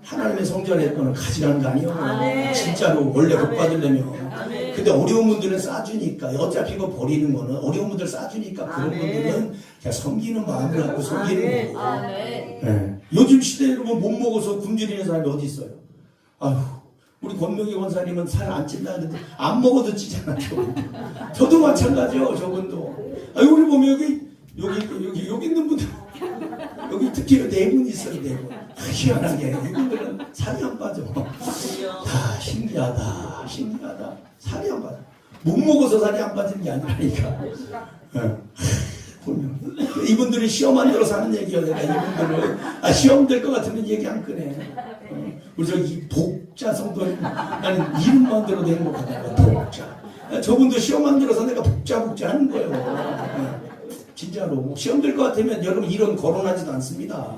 하나님의 성전에 거는 가지라는 거 아니에요. 진짜로 원래 복 받으려면. 근데 어려운 분들은 싸주니까, 어차피 이거 버리는 거는 어려운 분들 싸주니까 그런 분들은 그냥 섬기는 마음을 갖고 섬기는 거고. 요즘 시대에 못 먹어서 굶주리는 사람이 어디 있어요? 우리 권명희 원사님은 살 안 찐다 하는데 안 먹어도 찌잖아요. 저도 마찬가지요. 저분도. 우리 보면 여기 있는 분들, 여기 특히 4분 있어요. 4분. 희한하게 이분들은 살이 안 빠져. 신기하다. 살이 안 빠져. 못 먹어서 살이 안 빠지는 게 아니라니까. 이분들이 시험 안 들어서 하는 얘기야. 내가 이분들은 시험 될 것 같으면 얘기 안 꺼내. 우리 저기 복자 성도, 나는 이름만 들어도 행복하다. 복자. 저분도 시험 안 들어서 내가 복자 하는 거예요. 진짜로. 시험 될 것 같으면 여러분 이런 거론하지도 않습니다.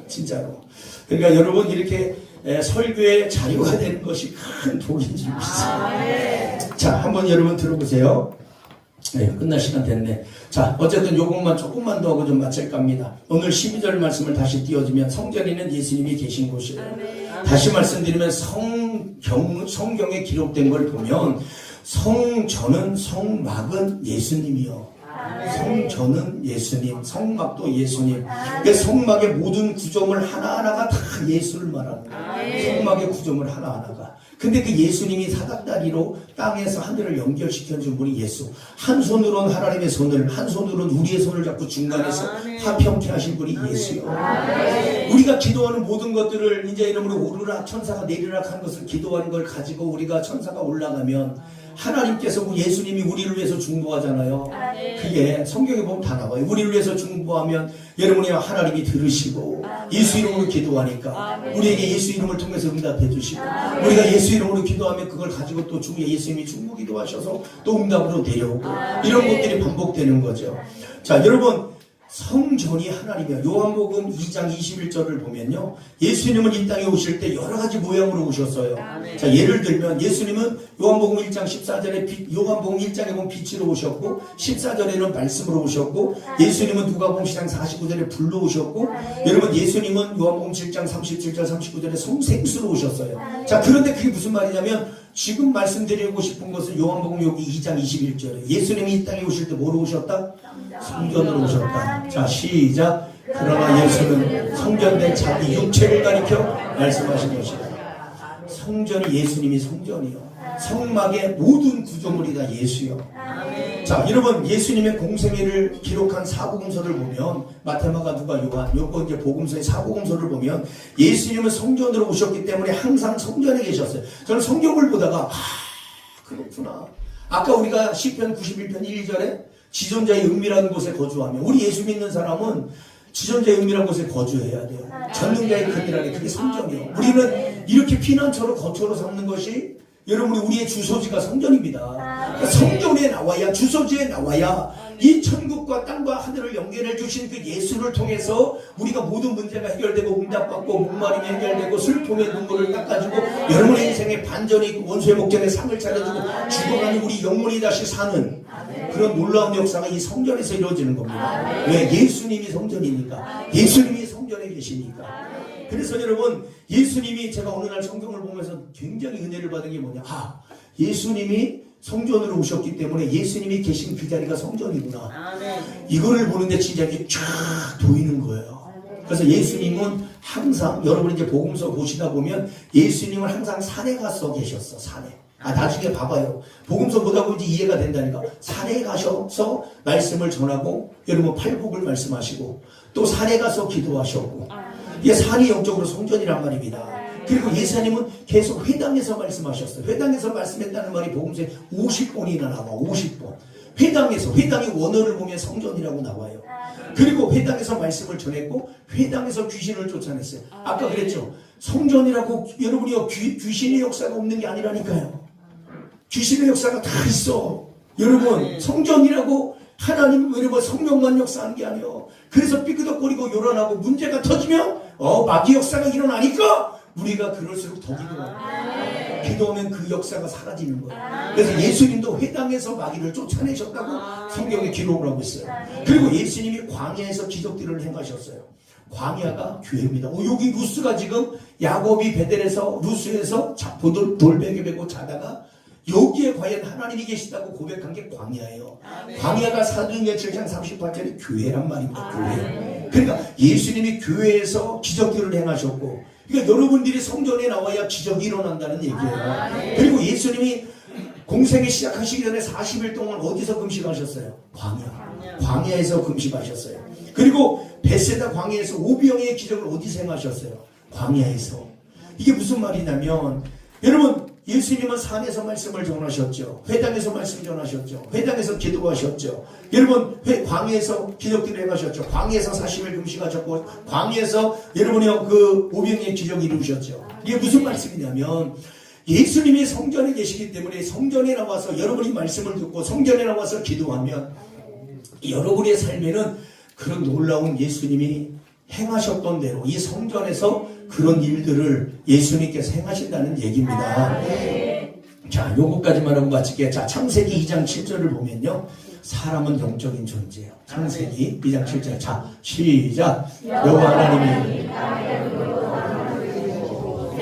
진짜로. 그러니까 여러분 이렇게 설교의 자유가 되는 것이 큰 복인 줄 믿습니다. 자, 한번 여러분 들어보세요. 끝날 시간 됐네. 자, 어쨌든 요것만 조금만 더 하고 좀 마칠까 합니다. 오늘 12절 말씀을 다시 띄워주면 성전에는 예수님이 계신 곳이에요. 다시 말씀드리면 성경에 기록된 걸 보면 성전은 성막은 예수님이요. 성전은 예수님, 성막도 예수님. 그 성막의 모든 구조물 하나하나가 다 예수를 말합니다. 성막의 구조물 하나하나가. 근데 그 예수님이 사닥다리로 땅에서 하늘을 연결시켜준 분이 예수. 한 손으로는 하나님의 손을, 한 손으로는 우리의 손을 잡고 중간에서 화평케 하신 분이 예수요. 우리가 기도하는 모든 것들을 이제 이름으로 오르락 천사가 내리락 하는 것을 기도하는 걸 가지고 우리가 천사가 올라가면 하나님께서 예수님이 우리를 위해서 중보하잖아요. 그게 성경에 보면 다 나와요. 우리를 위해서 중보하면 여러분이 하나님이 들으시고 예수 이름으로 기도하니까 우리에게 예수 이름을 통해서 응답해 주시고 우리가 예수 이름으로 기도하면 그걸 가지고 또 예수님이 중보 기도하셔서 또 응답으로 내려오고 이런 것들이 반복되는 거죠. 자, 여러분 성전이 하나님이야. 요한복음 2장 21절을 보면요. 예수님은 이 땅에 오실 때 여러 가지 모양으로 오셨어요. 자, 예를 들면 예수님은 요한복음 1장 14절에 요한복음 1장에 보면 빛으로 오셨고 14절에는 말씀으로 오셨고 예수님은 누가복음 10장 49절에 불로 오셨고 여러분 예수님은 요한복음 7장 37절 39절에 성생수로 오셨어요. 자, 그런데 그게 무슨 말이냐면 지금 말씀드리고 싶은 것은 요한복음 여기 2장 21절에 예수님이 이 땅에 오실 때 뭐로 오셨다? 성전으로 오셨다. 자, 시작. 그러나 예수는 성전된 자기 육체를 가리켜 말씀하신 것이다. 성전이 예수님이 성전이요. 성막의 모든 구조물이 다 예수요. 자, 여러분 예수님의 공생애를 기록한 사복음서를 보면 마태마가 누가 요한 요거 이제 복음서의 사복음서를 보면 예수님은 성전으로 오셨기 때문에 항상 성전에 계셨어요. 저는 성경을 보다가 그렇구나. 아까 우리가 시편 91편 1절에 지존자의 은밀한 곳에 거주하며 우리 예수 믿는 사람은 지존자의 은밀한 곳에 거주해야 돼요. 전능자의 근이라니 그게 성전이에요. 우리는 이렇게 피난처로 거처로 삼는 것이 여러분 우리의 주소지가 성전입니다. 그러니까 성전에 나와야 주소지에 나와야 이 천국과 땅과 하늘을 연결해 주신 그 예수를 통해서 우리가 모든 문제가 해결되고 응답받고 목마름이 해결되고 슬픔의 눈물을 닦아주고 여러분의 인생에 반전이 있고 원수의 목전에 상을 차려주고 죽어가는 우리 영혼이 다시 사는 그런 놀라운 역사가 이 성전에서 이루어지는 겁니다. 왜? 예수님이 성전이니까. 예수님이 성전에 계시니까. 그래서 여러분 예수님이 제가 어느 날 성경을 보면서 굉장히 은혜를 받은 게 뭐냐. 예수님이 성전으로 오셨기 때문에 예수님이 계신 그 자리가 성전이구나. 이거를 보는데 진짜 이게 쫙 보이는 거예요. 그래서 예수님은 항상 여러분 이제 복음서 보시다 보면 예수님은 항상 산에 가서 계셨어. 산에. 나중에 봐봐요. 복음서 보다 보면 이해가 된다니까. 산에 가셔서 말씀을 전하고 여러분 팔복을 말씀하시고 또 산에 가서 기도하셨고 이게 산이 영적으로 성전이란 말입니다. 그리고 예수님은 계속 회당에서 말씀하셨어요. 회당에서 말씀했다는 말이 복음서에 50번이나 나와. 50번. 회당이 원어를 보면 성전이라고 나와요. 그리고 회당에서 말씀을 전했고 회당에서 귀신을 쫓아냈어요. 아까 그랬죠. 성전이라고 여러분이요 귀신의 역사가 없는 게 아니라니까요. 귀신의 역사가 다 있어. 여러분 성전이라고 하나님 여러분 성령만 역사하는 게 아니에요. 그래서 삐끄덕거리고 요란하고 문제가 터지면 마귀 역사가 일어나니까 우리가 그럴수록 더 기도하는 기도하면 그 역사가 사라지는 거예요. 그래서 예수님도 회당에서 마귀를 쫓아내셨다고 성경에 기록을 하고 있어요. 그리고 예수님이 광야에서 기적들을 행하셨어요. 광야가 교회입니다. 여기 루스가 지금 야곱이 베델에서 루스에서 돌베개 베고 자다가 여기에 과연 하나님이 계시다고 고백한 게 광야예요. 광야가 사도행전 7장 38절이 교회란 말입니다. 교회. 그러니까 예수님이 교회에서 기적들을 행하셨고 그러니까 여러분들이 성전에 나와야 기적이 일어난다는 얘기예요. 그리고 예수님이 공생이 시작하시기 전에 40일 동안 어디서 금식하셨어요? 광야에서 금식하셨어요. 그리고 베세다 광야에서 오병이의 기적을 어디서 행하셨어요? 광야에서. 이게 무슨 말이냐면 여러분 예수님은 산에서 말씀을 전하셨죠. 회당에서 말씀 전하셨죠. 회당에서 기도하셨죠. 여러분 광야에서 기적들을 행하셨죠. 광야에서 40일 금식하셨고 광야에서 여러분이요 그 오병이의 기적을 이루셨죠. 이게 무슨 말씀이냐면 예수님이 성전에 계시기 때문에 성전에 나와서 여러분이 말씀을 듣고 성전에 나와서 기도하면 여러분의 삶에는 그런 놀라운 예수님이 행하셨던 대로 이 성전에서 그런 일들을 예수님께서 행하신다는 얘기입니다. 자, 요거까지만 하고 마칠게요. 자, 창세기 2장 7절을 보면요. 사람은 영적인 존재예요. 창세기 2장 7절. 자, 시작. 여호와 하나님이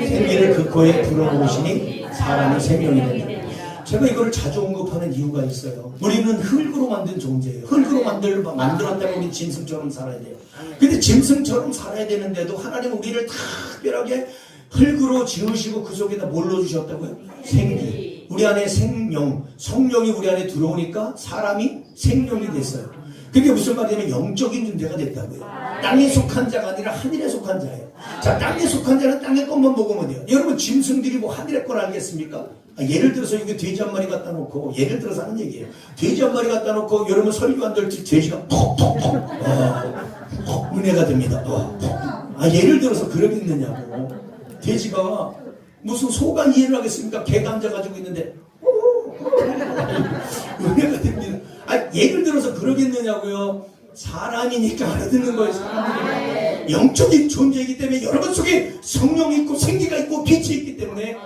생기를 그 코에 불어넣으시니 사람이 생명이 됩니다. 제가 이거를 자주 언급하는 이유가 있어요. 우리는 흙으로 만든 존재예요. 흙으로 만들었다면 우리 짐승처럼 살아야 돼요. 근데 짐승처럼 살아야 되는데도 하나님은 우리를 특별하게 흙으로 지으시고 그 속에다 뭘 넣어주셨다고요? 생기. 우리 안에 생명, 성령이 우리 안에 들어오니까 사람이 생명이 됐어요. 그게 무슨 말이냐면 영적인 존재가 됐다고요. 땅에 속한 자가 아니라 하늘에 속한 자예요. 자, 땅에 속한 자는 땅의 것만 먹으면 돼요. 여러분 짐승들이 뭐 하늘의 걸 알겠습니까? 예를 들어서 여기 돼지 한 마리 갖다 놓고, 예를 들어서 하는 얘기예요. 돼지 한 마리 갖다 놓고 여러분 설교한들 돼지가 톡톡톡 은혜가 됩니다. 예를 들어서 그러겠느냐고. 돼지가 무슨 소가 이해를 하겠습니까? 개가 앉아가지고 있는데 은혜가 됩니다. 예를 들어서 그러겠느냐고요. 사람이니까 알아듣는 거예요. 사람이 영적인 존재이기 때문에 여러분 속에 성령이 있고 생기가 있고 빛이 있기 때문에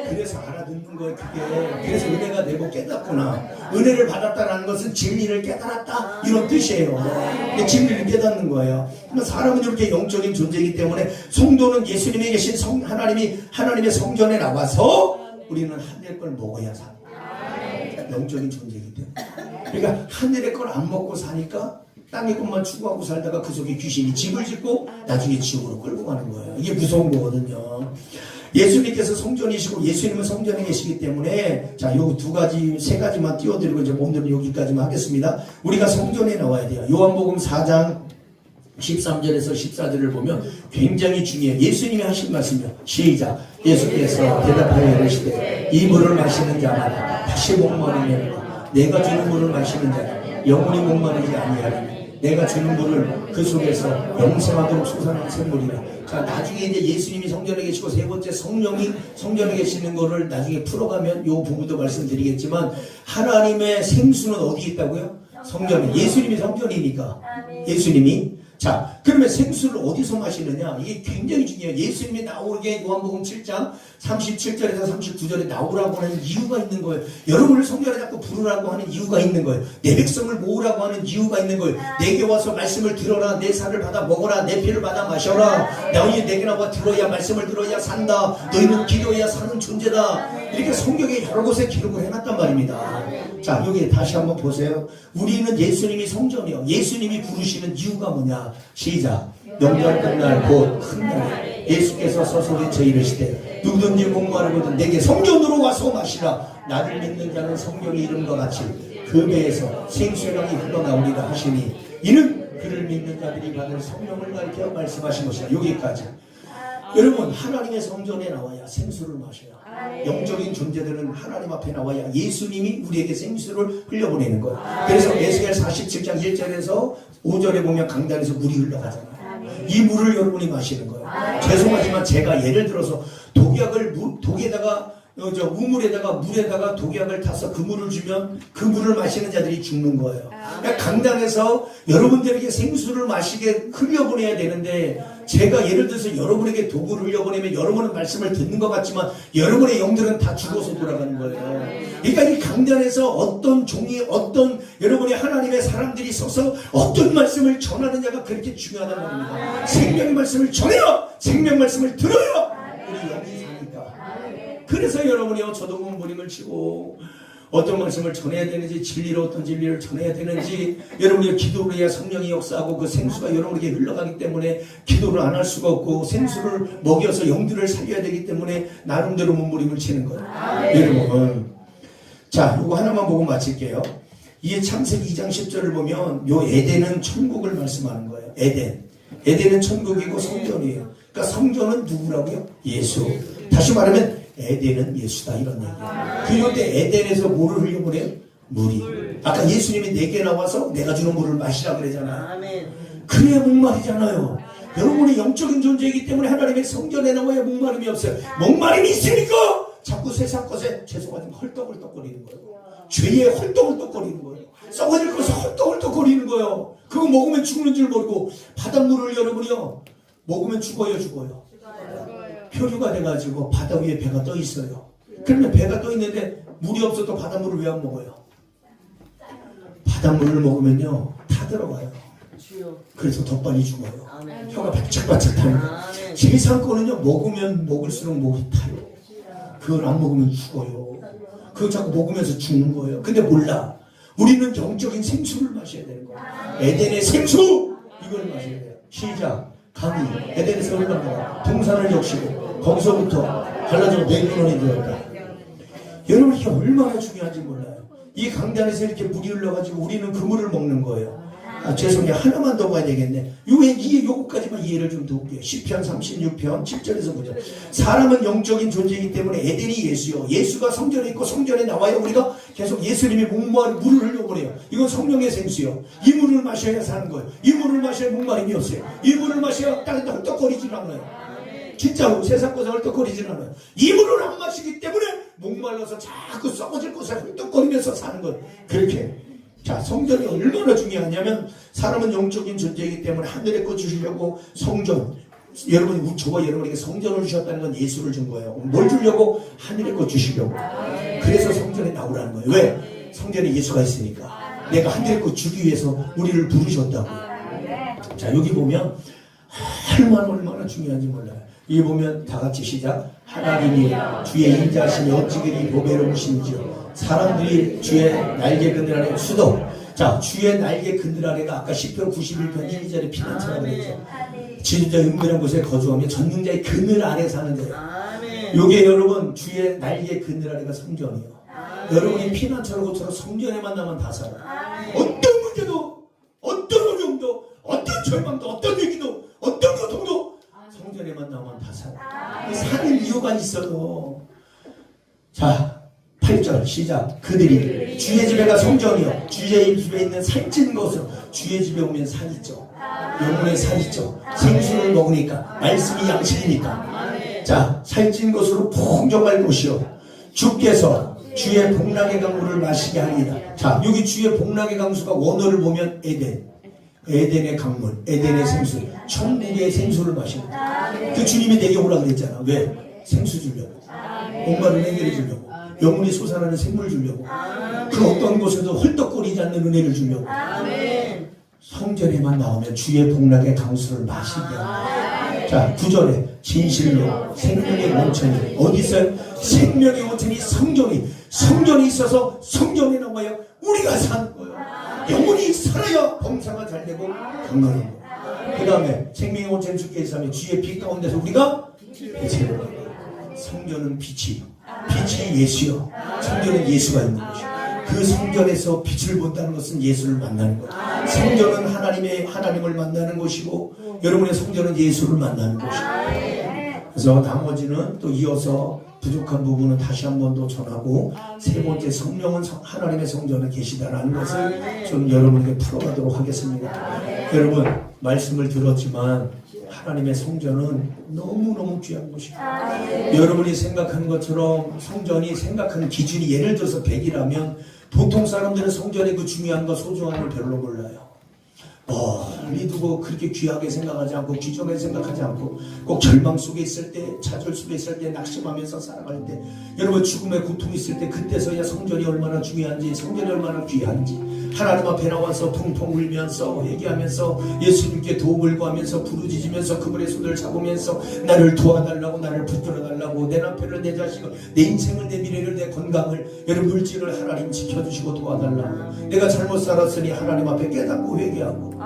그래서 알아듣는 거예요. 그게 그래서 은혜가 되고 깨닫구나. 은혜를 받았다라는 것은 진리를 깨달았다 이런 뜻이에요. 진리를 깨닫는 거예요. 그러면 사람은 이렇게 영적인 존재이기 때문에 성도는 예수님이 계신 하나님의 성전에 나와서 우리는 하늘의 걸 먹어야 사. 영적인 존재이기 때문에. 그러니까 하늘의 걸 안 먹고 사니까 땅의 것만 추구하고 살다가 그 속에 귀신이 집을 짓고 나중에 지옥으로 끌고 가는 거예요. 이게 무서운 거거든요. 예수님께서 성전이시고 예수님은 성전에 계시기 때문에 자, 요 두 가지, 세 가지만 띄워드리고 이제 오늘은 여기까지만 하겠습니다. 우리가 성전에 나와야 돼요. 요한복음 4장 13절에서 14절을 보면 굉장히 중요해요. 예수님이 하신 말씀이요. 시작. 예수께서 대답하여 이르시되 이 물을 마시는 자마다 다시 목마르면 내가 주는 물을 마시는 자는 영원히 목마르지 아니하리니 내가 주는 물을 그 속에서 영생하도록 솟아나는 샘물이라. 자, 나중에 이제 예수님이 성전에 계시고 세 번째 성령이 성전에 계시는 거를 나중에 풀어가면 요 부분도 말씀드리겠지만 하나님의 생수는 어디에 있다고요? 성전에. 예수님이 성전이니까. 예수님이. 자, 그러면 생수를 어디서 마시느냐? 이게 굉장히 중요해요. 예수님이 나오게 요한복음 7장 37절에서 39절에 나오라고 하는 이유가 있는 거예요. 여러분을 성전에 자꾸 부르라고 하는 이유가 있는 거예요. 내 백성을 모으라고 하는 이유가 있는 거예요. 내게 와서 말씀을 들어라. 내 살을 받아 먹어라. 내 피를 받아 마셔라. 너희 내게 나와 들어야 말씀을 들어야 산다. 너희는 기도해야 사는 존재다. 이렇게 성경에 여러 곳에 기록을 해놨단 말입니다. 자, 여기 다시 한번 보세요. 우리는 예수님이 성전이요. 예수님이 부르시는 이유가 뭐냐? 시작. 명절 끝날 곧 큰 날에 예수께서 서서 외쳐 이르시되 누구든지 목마르거든 내게 성전으로 와서 마시라. 나를 믿는 자는 성경의 이름과 같이 그 배에서 생수강이 흘러나오리라 하시니 이는 그를 믿는 자들이 받을 성령을 가리켜 말씀하신 것이다. 여기까지. 여러분, 하나님의 성전에 나와야 생수를 마셔야. 영적인 존재들은 하나님 앞에 나와야 예수님이 우리에게 생수를 흘려보내는 거예요. 그래서 에스겔 47장 1절에서 5절에 보면 강단에서 물이 흘러가잖아요. 이 물을 여러분이 마시는 거예요. 죄송하지만 제가 예를 들어서 독에다가 우물에다가 물에다가 독약을 타서 그 물을 주면 그 물을 마시는 자들이 죽는 거예요. 그러니까 강당에서 여러분들에게 생수를 마시게 흘려보내야 되는데 제가 예를 들어서 여러분에게 독을 흘려보내면 여러분은 말씀을 듣는 것 같지만 여러분의 영들은 다 죽어서 돌아가는 거예요. 그러니까 이 강단에서 어떤 종이 여러분의 하나님의 사람들이 서서 어떤 말씀을 전하느냐가 그렇게 중요하단 말입니다. 생명의 말씀을 전해요. 생명 말씀을 들어요. 우리 영이 사니까. 그래서 여러분이요, 저도 몸부림을 치고 어떤 말씀을 전해야 되는지, 진리로 어떤 진리를 전해야 되는지, 여러분이 기도를 해야 성령이 역사하고 그 생수가 여러분에게 흘러가기 때문에 기도를 안 할 수가 없고 생수를 먹여서 영들을 살려야 되기 때문에 나름대로 몸부림을 치는 거예요. 여러분, 자, 이거 하나만 보고 마칠게요. 이게 창세기 2장 10절을 보면 요 에덴은 천국을 말씀하는 거예요. 에덴은 천국이고 성전이에요. 그러니까 성전은 누구라고요? 예수. 다시 말하면 에덴은 예수다, 이런 얘기예요. 그런데 에덴에서 뭐를 흘려보내요? 물이. 아까 예수님이 내게 나와서 내가 주는 물을 마시라 그러잖아요. 그래야 목마르잖아요. 여러분이 영적인 존재이기 때문에 하나님의 성전에 나와야 목마름이 없어요. 목마름이 있으니까 자꾸 세상 것에 죄송하지만 헐떡헐떡거리는 거예요. 죄에 헐떡헐떡거리는 거예요. 썩어질 것에 헐떡헐떡거리는 거예요. 그거 먹으면 죽는 줄 모르고 바닷물을 여러분이요, 먹으면 죽어요. 표류가 돼가지고 바다 위에 배가 떠 있어요. 그러면 배가 떠 있는데 물이 없어도 바닷물을 왜 안 먹어요? 바닷물을 먹으면요, 타 들어가요. 그래서 더 빨리 죽어요. 혀가 바짝바짝 타요. 세상 거는요, 먹으면 먹을수록 목이 타요. 그걸 안 먹으면 죽어요. 그거 자꾸 먹으면서 죽는 거예요. 근데 몰라. 우리는 영적인 생수를 마셔야 되는 거예요. 에덴의 생수! 이걸 마셔야 돼요. 시작. 강이 에덴에서 흘러나와 동산을 적시고 거기서부터 갈라져 내 근원이 되었다. 여러분 이게 얼마나 중요한지 몰라요. 이 강단에서 이렇게 물이 흘러가지고 우리는 그 물을 먹는 거예요. 죄송해요. 하나만 더 봐야 되겠네. 요거까지만 이해를 좀 도울게요. 시편 36편 7절에서 보죠. 사람은 영적인 존재이기 때문에 에덴이 예수요. 예수가 성전에 있고 성전에 나와요. 우리가 계속 예수님이 목마른 물을 흘려보내요. 이건 성령의 생수요. 이 물을 마셔야 사는 거예요. 이 물을 마셔야 목마름이 없어요. 이 물을 마셔야 땅에다 헐떡거리질 않아요. 진짜로 세상 것에 헐떡거리질 않아요. 이 물을 안 마시기 때문에 목말라서 자꾸 썩어질 곳에 헐떡거리면서 사는 거예요. 그렇게. 자, 성전이 얼마나 중요하냐면 사람은 영적인 존재이기 때문에 하늘의 것 주시려고 성전, 여러분이 저와 여러분에게 성전을 주셨다는 건 예수를 준 거예요. 뭘 주려고? 하늘의 것 주시려고. 그래서 성전에 나오라는 거예요. 왜? 성전에 예수가 있으니까. 내가 하늘의 것 주기 위해서 우리를 부르셨다고. 자, 여기 보면 얼마나 중요한지 몰라요. 여기 보면 다 같이 시작. 하나님이 주의 인자하시니 어찌그리 보배로우신지요. 사람들이 주의 날개 그늘 아래 수도. 자, 주의 날개 그늘 아래가 아까 시편 91편 1, 2절에 피난처라고 그랬죠. 지도자 은밀한 곳에 거주하며 전능자의 그늘 아래 사는 거예요. 요게 여러분 주의 날개 그늘 아래가 성전이에요. 여러분이 피난처로처럼 성전에만 나면 다 살아. 어떤 문제도, 어떤 어려움도, 어떤 절망도, 어떤 위기도, 어떤 고통도 성전에만 나면 다 살아. 사는 이유가 있어요. 자, 8절 시작. 그들이 주의 집에가 성전이요 주의 집에 있는 살찐 것으로. 주의 집에 오면 살 있죠. 영혼에 살 있죠. 생수를 먹으니까 말씀이 양식이니까. 자, 살찐 것으로 풍족할 곳이요 주께서 주의 복락의 강물을 마시게 하리라. 자, 여기 주의 복락의 강수가 원어를 보면 에덴의 강물, 에덴의 생수, 천국의 생수를 마십니다. 그 주님이 내게 오라 그랬잖아. 왜? 생수 주려고. 목마름 해결해 주려고. 영혼이 솟아나는 생물 주려고. 그 어떤 곳에도 헐떡거리지 않는 은혜를 주려고. 성전에만 나오면 주의 복락의 강수를 마시게 합니다. 자, 9절에 진실로 생명의 온천이 어디 있어요? 생명의 온천이 성전이 있어서 성전에 나와야 우리가 사는 거예요. 영혼이 살아야 범사가 잘 되고 건강한 거예요. 그 다음에 생명의 온천 주께 있으면 주의 빛 가운데서 우리가 빛을 보는 성전은 빛이 예수요. 성전은 예수가 있는 것이요. 그 성전에서 빛을 본다는 것은 예수를 만나는 거예요. 성전은 하나님을 만나는 곳이고 여러분의 성전은 예수를 만나는 곳이에요. 그래서 나머지는 또 이어서 부족한 부분은 다시 한 번 더 전하고 세 번째 성령은 하나님의 성전에 계시다라는 것을 좀 여러분에게 풀어가도록 하겠습니다. 여러분 말씀을 들었지만 하나님의 성전은 너무너무 귀한 곳이에요. 여러분이 생각하는 것처럼 성전이 생각하는 기준이 예를 들어서 100이라면 보통 사람들은 성전의 그 중요한 거 소중한 걸 별로 몰라요. 멀리 두고 그렇게 귀하게 생각하지 않고 귀중하게 생각하지 않고 꼭 절망 속에 있을 때 좌절 속에 있을 때 낙심하면서 살아갈 때 여러분 죽음의 고통이 있을 때 그때서야 성전이 얼마나 중요한지 성전이 얼마나 귀한지 하나님 앞에 나와서 펑펑 울면서 회개하면서 예수님께 도움을 구하면서 부르짖으면서 그분의 손을 잡으면서 나를 도와달라고 나를 붙들어달라고 내 남편을 내 자식을 내 인생을 내 미래를 내 건강을 여러분 물질을 하나님 지켜주시고 도와달라고 내가 잘못 살았으니 하나님 앞에 깨닫고 회개하고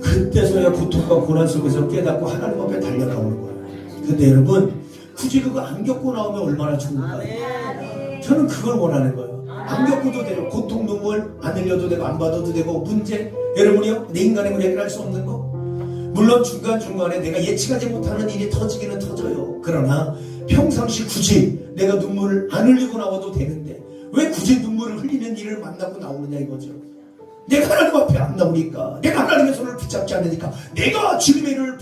그때서야 고통과 고난 속에서 깨닫고 하나님 앞에 달려나오는 거예요. 근데 여러분 굳이 그거 안 겪고 나오면 얼마나 좋을까요? 저는 그걸 원하는 거예요. 안 겪어도 돼요. 고통 눈물 안 흘려도 되고 안 받아도 되고 문제 여러분이요 내 인간의 문제 해결할 수 없는 거 물론 중간중간에 내가 예측하지 못하는 일이 터지기는 터져요. 그러나 평상시 굳이 내가 눈물을 안 흘리고 나와도 되는데 왜 굳이 눈물을 흘리는 일을 만나고 나오느냐 이거죠. 내가 하나님 앞에 안 나오니까 내가 하나님의 손을 붙잡지 않으니까 내가 주님의 이름을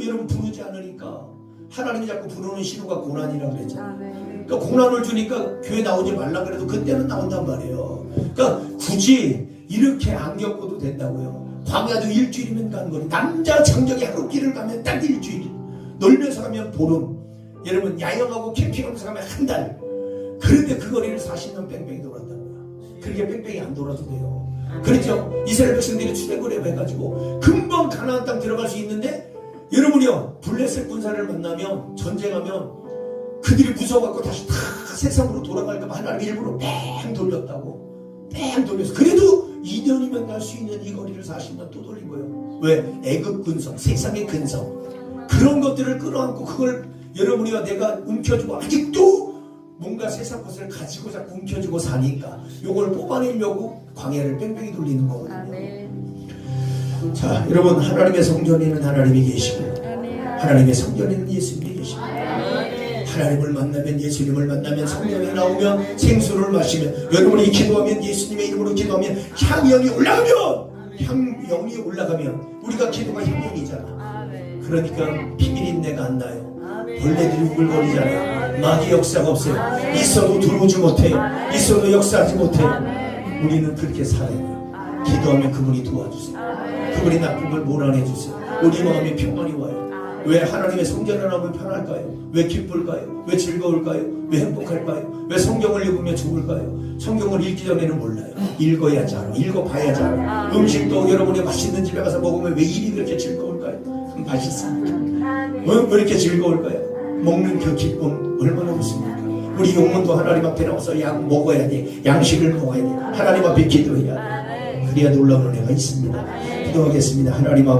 여러분 부르지 않으니까 하나님이 자꾸 부르는 신호가 고난이라고 그랬잖아요. 그러니까 고난을 주니까 교회 나오지 말라 그래도 그때는 나온단 말이에요. 그러니까 굳이 이렇게 안 겪어도 된다고요. 광야도 일주일이면 가는 거예요. 남자 장정이 하루 길을 가면 딱 일주일, 놀면서 가면 보름, 여러분 야영하고 캠핑하면서 가면 한 달. 그런데 그 거리를 40년 뺑뺑이 돌았다고요. 그렇게 뺑뺑이 안 돌아도 돼요. 그렇죠? 이스라엘 백성들이 출애굽을 해가지고 금방 가나안 땅 들어갈 수 있는데 여러분이요 블레셋 군사를 만나면 전쟁하면 그들이 무서워갖고 다시 다 세상으로 돌아갈까봐 하나님이 일부러 뺑 돌렸다고. 뺑 돌려서 그래도 2년이면 갈 수 있는 이 거리를 40년 또 돌린 거예요. 왜? 애굽 근성, 세상의 근성 그런 것들을 끌어안고 그걸 여러분이와 내가 움켜쥐고 아직도 뭔가 세상 것을 가지고 자꾸 움켜쥐고 사니까 요걸 뽑아내려고 광야를 뺑뺑이 돌리는 거거든요. 아멘. 자, 여러분, 하나님의 성전에는 하나님이 계시고 아멘. 하나님의 성전에는 예수님이 계십니다. 아멘. 하나님을 만나면, 예수님을 만나면, 성전에 나오면, 생수를 마시면, 여러분이 기도하면, 예수님의 이름으로 기도하면 향연이 올라가면, 향연이 올라가면 우리가 기도가 향연이잖아. 아멘. 그러니까 비밀인내가 안 나요. 아멘. 벌레들이 우글거리잖아요. 마귀 역사가 없어요. 아멘. 있어도 들어오지 못해요. 아멘. 있어도 역사하지 못해요. 아멘. 우리는 그렇게 살아야 돼요. 아멘. 기도하면 그분이 도와주세요. 아멘. 그분이 나쁜 걸 몰아내주세요. 우리 마음에 평안이 와요. 왜 하나님의 성전에 나오면 편할까요? 왜 기쁠까요? 왜 즐거울까요? 왜 행복할까요? 왜 성경을 읽으면 좋을까요? 성경을 읽기 전에는 몰라요. 읽어야지 알아. 읽어봐야지 알아. 음식도 여러분이 맛있는 집에 가서 먹으면 왜 입이 그렇게 즐거울까요? 맛있습니까? 왜 이렇게 즐거울까요? 먹는 그 기쁨 얼마나 좋습니까? 우리 영혼도 하나님 앞에 나와서 약 먹어야 돼. 양식을 먹어야 돼. 하나님 앞에 기도해야 돼. 그래야 놀라운 은혜가 있습니다. 기도하겠습니다. 하나님 아버지.